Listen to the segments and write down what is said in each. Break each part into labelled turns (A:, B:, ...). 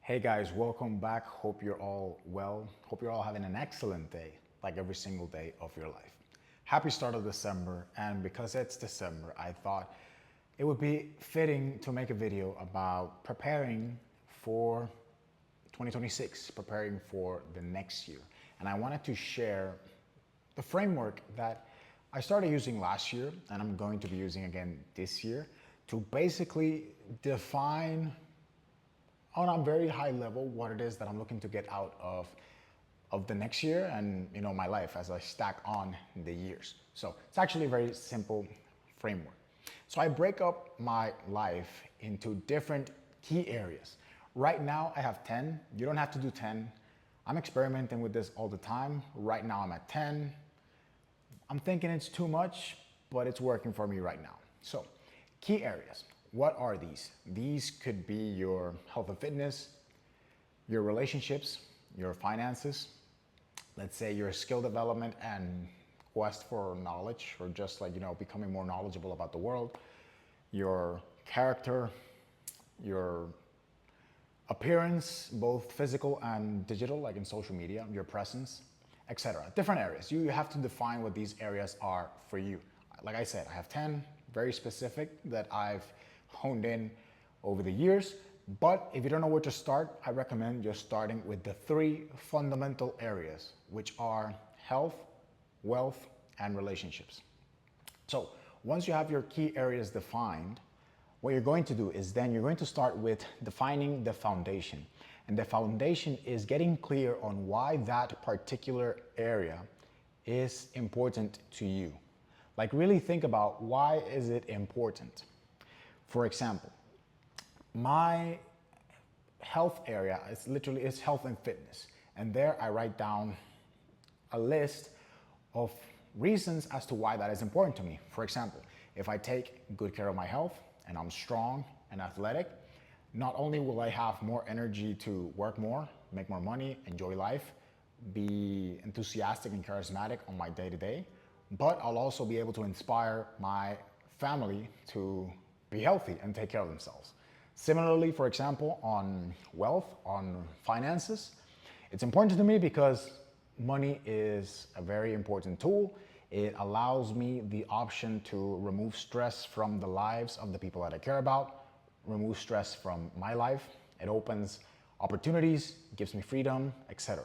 A: Hey guys, welcome back. Hope you're all well. Hope you're all having an excellent day, like every single day of your life. Happy start of December, and because it's December, I thought it would be fitting to make a video about preparing for 2026, preparing for the next year. And I wanted to share the framework that I started using last year and I'm going to be using again this year to basically define on a very high level what it is that I'm looking to get out of the next year and my life as I stack on the years. So it's actually a very simple framework. So I break up my life into different key areas. Right now I have 10. You don't have to do 10. I'm experimenting with this all the time. Right now I'm at 10. I'm thinking it's too much, but it's working for me right now. So key areas. What are these? These could be your health and fitness, your relationships, your finances, let's say your skill development and quest for knowledge, or just becoming more knowledgeable about the world, your character, your appearance, both physical and digital, like in social media, your presence, etc. Different areas. You have to define what these areas are for you. Like I said, I have 10 very specific that I've honed in over the years. But if you don't know where to start, I recommend just starting with the 3 fundamental areas, which are health, wealth, and relationships. So once you have your key areas defined, what you're going to do is then you're going to start with defining the foundation. And the foundation is getting clear on why that particular area is important to you. Like, really think about, why is it important? For example, my health area is health and fitness. And there I write down a list of reasons as to why that is important to me. For example, if I take good care of my health and I'm strong and athletic, not only will I have more energy to work more, make more money, enjoy life, be enthusiastic and charismatic on my day-to-day, but I'll also be able to inspire my family to be healthy and take care of themselves. Similarly, for example, on wealth, on finances, it's important to me because money is a very important tool. It allows me the option to remove stress from the lives of the people that I care about, remove stress from my life. It opens opportunities, gives me freedom, etc.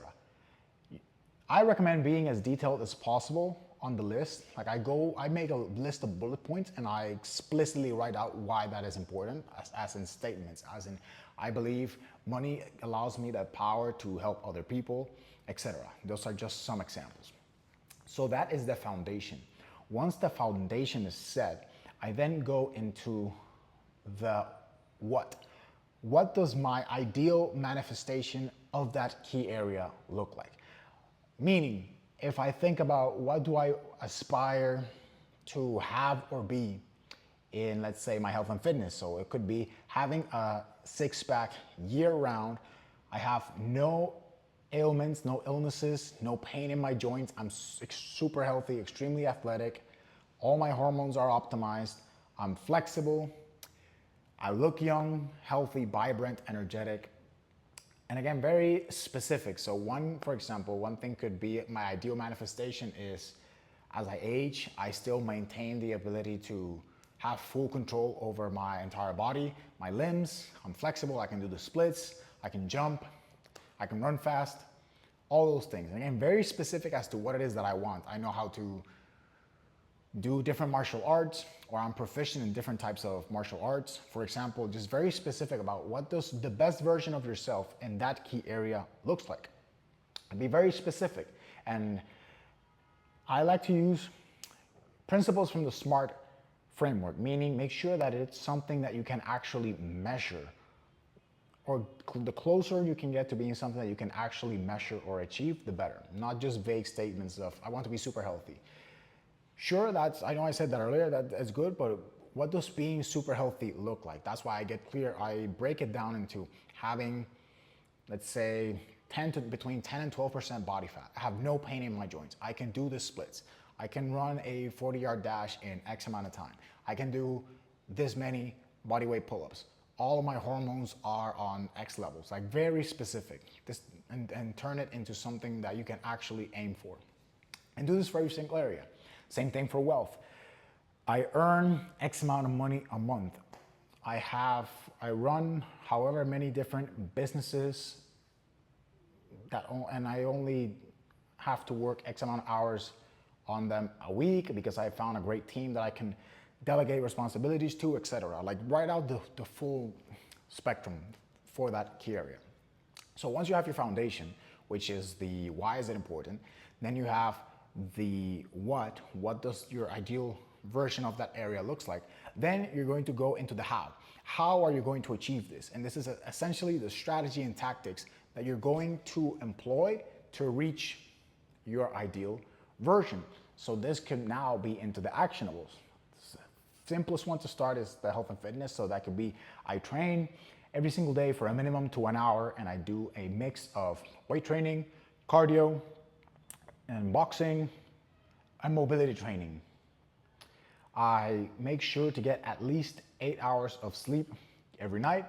A: I recommend being as detailed as possible on the list. Like, I make a list of bullet points and I explicitly write out why that is important, as in statements, as in, I believe money allows me that power to help other people, etc. Those are just some examples. So that is the foundation. Once the foundation is set, I then go into the what. What does my ideal manifestation of that key area look like? Meaning, if I think about what do I aspire to have or be in, let's say, my health and fitness. So it could be having a 6-pack year round. I have no ailments, no illnesses, no pain in my joints. I'm super healthy, extremely athletic. All my hormones are optimized. I'm flexible. I look young, healthy, vibrant, energetic. And again, very specific. So for example, one thing could be my ideal manifestation is, as I age, I still maintain the ability to have full control over my entire body, my limbs. I'm flexible, I can do the splits, I can jump, I can run fast, all those things. And again, very specific as to what it is that I want. I know how to do different martial arts, or I'm proficient in different types of martial arts. For example, just very specific about what does the best version of yourself in that key area looks like. And be very specific. And I like to use principles from the SMART framework, meaning make sure that it's something that you can actually measure, or the closer you can get to being something that you can actually measure or achieve, the better. Not just vague statements of, I want to be super healthy. Sure, I know I said that earlier, that's good, but what does being super healthy look like? That's why I get clear. I break it down into having, let's say, between 10 and 12% body fat. I have no pain in my joints. I can do the splits. I can run a 40-yard dash in X amount of time. I can do this many body weight pull-ups. all of my hormones are on X levels, like very specific, this, and turn it into something that you can actually aim for. And do this for every single area. Same thing for wealth. I earn X amount of money a month. I run however many different businesses and I only have to work X amount of hours on them a week because I found a great team that I can delegate responsibilities to, etc. Like write out the full spectrum for that key area. So once you have your foundation, which is the why is it important, then you have the what does your ideal version of that area looks like. Then you're going to go into the how. How are you going to achieve this? And this is essentially the strategy and tactics that you're going to employ to reach your ideal version. So this can now be into the actionables. Simplest one to start is the health and fitness. So that could be, I train every single day for a minimum to 1 hour, and I do a mix of weight training, cardio, and boxing, and mobility training. I make sure to get at least 8 hours of sleep every night,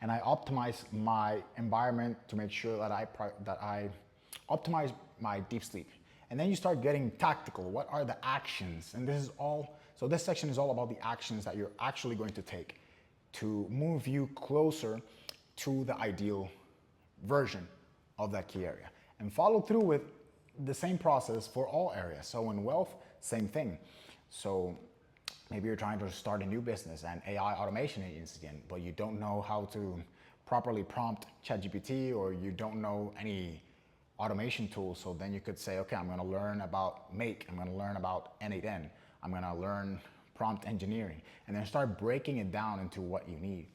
A: and I optimize my environment to make sure that I optimize my deep sleep. And then you start getting tactical. What are the actions? And so this section is all about the actions that you're actually going to take to move you closer to the ideal version of that key area. And follow through with the same process for all areas. So in wealth, same thing. So maybe you're trying to start a new business, an AI automation agency, but you don't know how to properly prompt ChatGPT, or you don't know any automation tools. So then you could say, okay, I'm going to learn about Make, I'm going to learn about N8N, I'm going to learn prompt engineering, and then start breaking it down into what you need.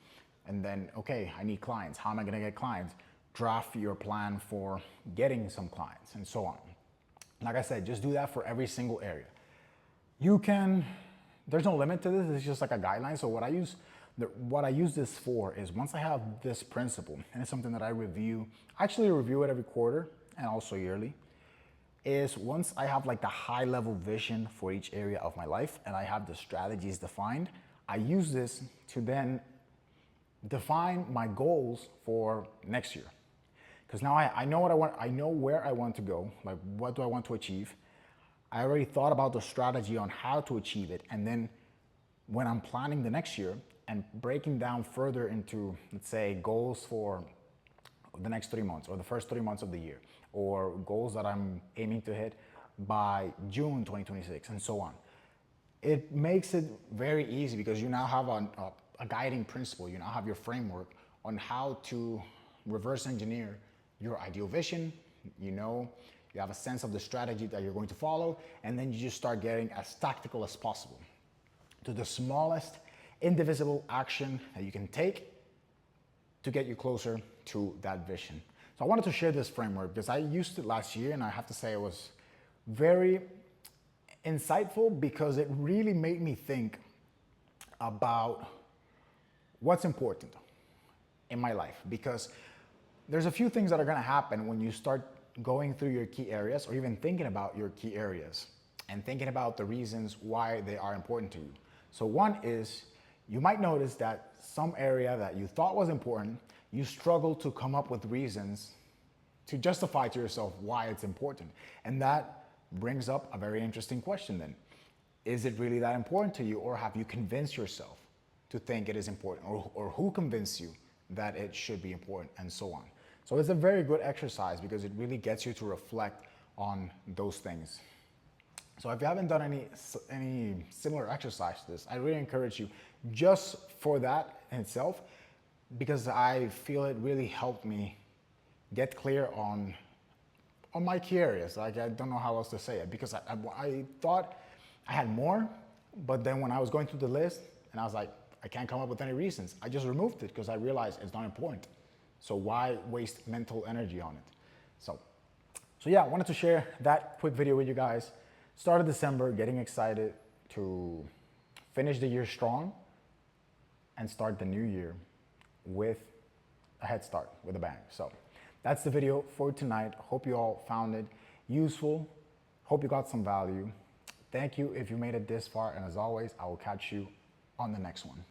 A: And then, okay, I need clients. How am I going to get clients? Draft your plan for getting some clients, and so on. Like I said, just do that for every single area. There's no limit to this. It's just like a guideline. So what I use this for is, once I have this principle, and it's something that I actually review it every quarter and also yearly, is once I have like the high level vision for each area of my life and I have the strategies defined, I use this to then define my goals for next year. Because now I know what I want, I know where I want to go, like what do I want to achieve. I already thought about the strategy on how to achieve it. And then when I'm planning the next year and breaking down further into, let's say, goals for the next 3 months or the first 3 months of the year, or goals that I'm aiming to hit by June 2026, and so on. It makes it very easy because you now have a guiding principle. You now have your framework on how to reverse engineer your ideal vision. You have a sense of the strategy that you're going to follow, and then you just start getting as tactical as possible to the smallest indivisible action that you can take to get you closer to that vision. So I wanted to share this framework because I used it last year, and I have to say it was very insightful because it really made me think about what's important in my life. Because there's a few things that are going to happen when you start going through your key areas, or even thinking about your key areas and thinking about the reasons why they are important to you. So one is, you might notice that some area that you thought was important, you struggle to come up with reasons to justify to yourself why it's important. And that brings up a very interesting question then. Is it really that important to you, or have you convinced yourself to think it is important, or who convinced you that it should be important, and so on. So it's a very good exercise because it really gets you to reflect on those things. So if you haven't done any similar exercise to this, I really encourage you, just for that in itself, because I feel it really helped me get clear on my key areas. Like, I don't know how else to say it, because I thought I had more, but then when I was going through the list and I was like, I can't come up with any reasons, I just removed it because I realized it's not important. So why waste mental energy on it? So yeah, I wanted to share that quick video with you guys. Start of December, getting excited to finish the year strong and start the new year with a head start, with a bang. So that's the video for tonight. Hope you all found it useful. Hope you got some value. Thank you if you made it this far. And as always, I will catch you on the next one.